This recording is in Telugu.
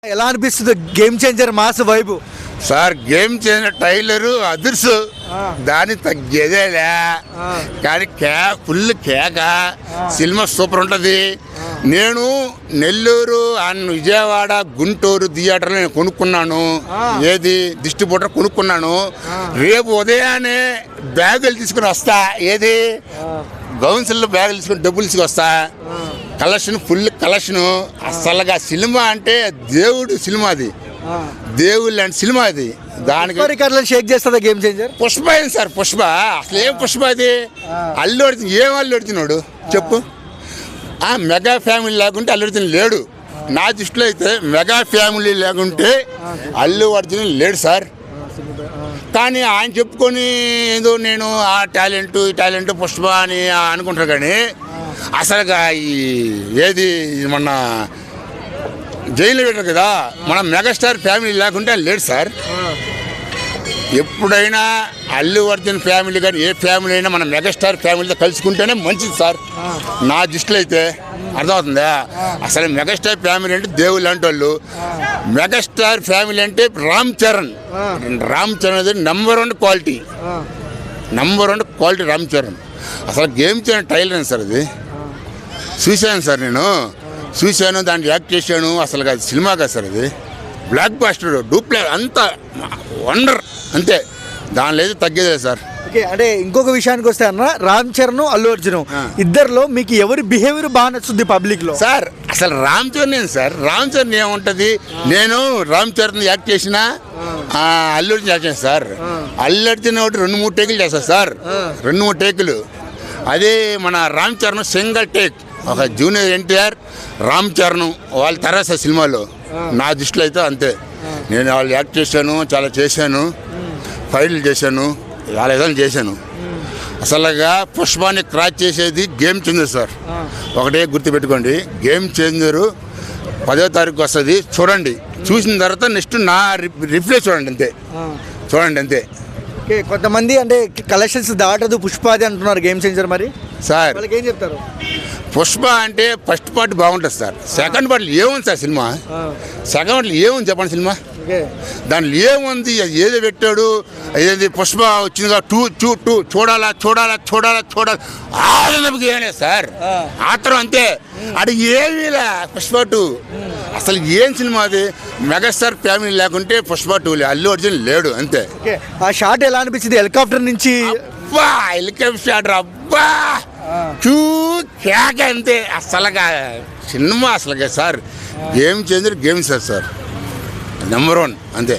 ఎలా అనిపిస్తుంది game changer mass vibe sir? Game changer trailer అదుర్సు దాని తగ్గేదేలే కానీ ఫుల్ కేక సినిమా సూపర్ ఉంటుంది. నేను నెల్లూరు అండ్ విజయవాడ గుంటూరు థియేటర్లో నేను కొనుక్కున్నాను. ఏది డిస్ట్రిబ్యూటర్ కొనుక్కున్నాను. రేపు ఉదయాన్నే బ్యాగులు తీసుకుని వస్తా. ఏది గౌన్సిల్లో బ్యాగులు తీసుకుని డబ్బులు తీసుకు వస్తా. Collection full collection. అసలుగా సినిమా అంటే దేవుడు సినిమా, అది దేవుడు లాంటి సినిమా. అది దానికి షేక్ చేస్తుందా గేమ్ చేంజర్? పుష్ప అయింది సార్. పుష్ప అసలు ఏం పుష్ప అది? అల్లు అర్జున్ ఏం అల్లు అర్జునాడు చెప్పు? మెగా ఫ్యామిలీ లేకుంటే అల్లు అర్జున్ లేడు. నా దృష్టిలో అయితే మెగా ఫ్యామిలీ లేకుంటే అల్లు అర్జున్ లేడు సార్. కానీ ఆయన చెప్పుకొని ఏదో నేను ఆ టాలెంట్ ఈ టాలెంట్ పుష్ప అని అనుకుంటారు. కానీ అసలుగా ఈ ఏది మొన్న జైలు పెట్టారు కదా, మన మెగాస్టార్ ఫ్యామిలీ లేకుంటే లేడు సార్. ఎప్పుడైనా అల్లు అర్జున్ ఫ్యామిలీ కానీ ఏ ఫ్యామిలీ అయినా మన మెగాస్టార్ ఫ్యామిలీతో కలుసుకుంటేనే మంచిది సార్ నా దృష్టిలో అయితే. అర్థమవుతుందా? అసలు మెగాస్టార్ ఫ్యామిలీ అంటే దేవుళ్ళు లాంటి వాళ్ళు. మెగాస్టార్ ఫ్యామిలీ అంటే రామ్ చరణ్ అనేది నెంబర్ 1 క్వాలిటీ. రామ్ చరణ్. అసలు గేమ్ చేయండి ట్రైలర్ సార్. అది చూశాను సార్, నేను చూశాను, దానికి యాక్ట్ చేశాను. అసలు అది సినిమా కాదు సార్, అది బ్లాక్ బాస్టర్ డూప్లే అంతా వండర్ అంతే. దానిలో అయితే తగ్గేదే సార్. ఓకే, అంటే ఇంకొక విషయానికి వస్తే అన్న, రామ్ చరణ్ అల్లు అర్జున్ ఇద్దరిలో మీకు ఎవరి బిహేవియర్ బాగా నచ్చుద్ది పబ్లిక్ లో? సార్ అసలు రామ్ చరణ్ ఏంటి సార్? రామ్ చరణ్ ఏముంటది? నేను రామ్ చరణ్ యాక్ట్ చేసిన అల్లు అర్జున్ యాక్ట్ చేస్తాను సార్. అల్లు అర్జున్ ఒకటి 2-3 టేకులు చేస్తారు సార్. 2-3 టేకులు. అదే మన రామ్ చరణ్ సింగిల్ టేక్. ఒక జూనియర్ ఎన్టీఆర్ రామ్ చరణ్ వాళ్ళ తర్వాత సినిమాలో నా దృష్టిలో అయితే అంతే. నేను వాళ్ళు యాక్ట్ చేశాను, చాలా చేశాను, ఫైట్లు చేశాను, చాలా విధాలు చేశాను. అసలుగా పుష్పాన్ని క్రాచ్ చేసేది గేమ్ చేంజర్ సార్. ఒకటే గుర్తుపెట్టుకోండి, గేమ్ చేంజరు 10వ తారీఖు వస్తుంది. చూడండి, చూసిన తర్వాత నెక్స్ట్ నా రిప్లై చూడండి అంతే. చూడండి అంతే. కొంతమంది అంటే కలెక్షన్స్ దాటదు పుష్పాది అంటున్నారు గేమ్ చేంజర్. మరి సార్ వాళ్ళకి ఏం చెప్తారు? పుష్ప అంటే ఫస్ట్ పార్ట్ బాగుంటుంది సార్. సెకండ్ పార్ట్లో ఏముంది సార్ సినిమా? సెకండ్ పార్ట్లో ఏముంది చెప్పండి సినిమా? దాంట్లో ఏముంది? ఏదో పెట్టాడు, ఏది పుష్ప వచ్చిందిగా టూ చూడాలా ఆనందం సార్. ఆత్రం అంతే. అది ఏమీలా పుష్ప 2. అసలు ఏం సినిమా అది? మెగాస్టార్ ఫ్యామిలీ లేకుంటే పుష్ప 2 అల్లు అర్జున్ లేడు అంతే. ఆ షాట్ ఎలా అనిపించింది హెలికాప్టర్ నుంచి? హెలికాప్టర్ షాట్ అబ్బా కేక అంతే. అసలుగా సినిమా అసలుగా sir game changer, game sir number 1 అంతే.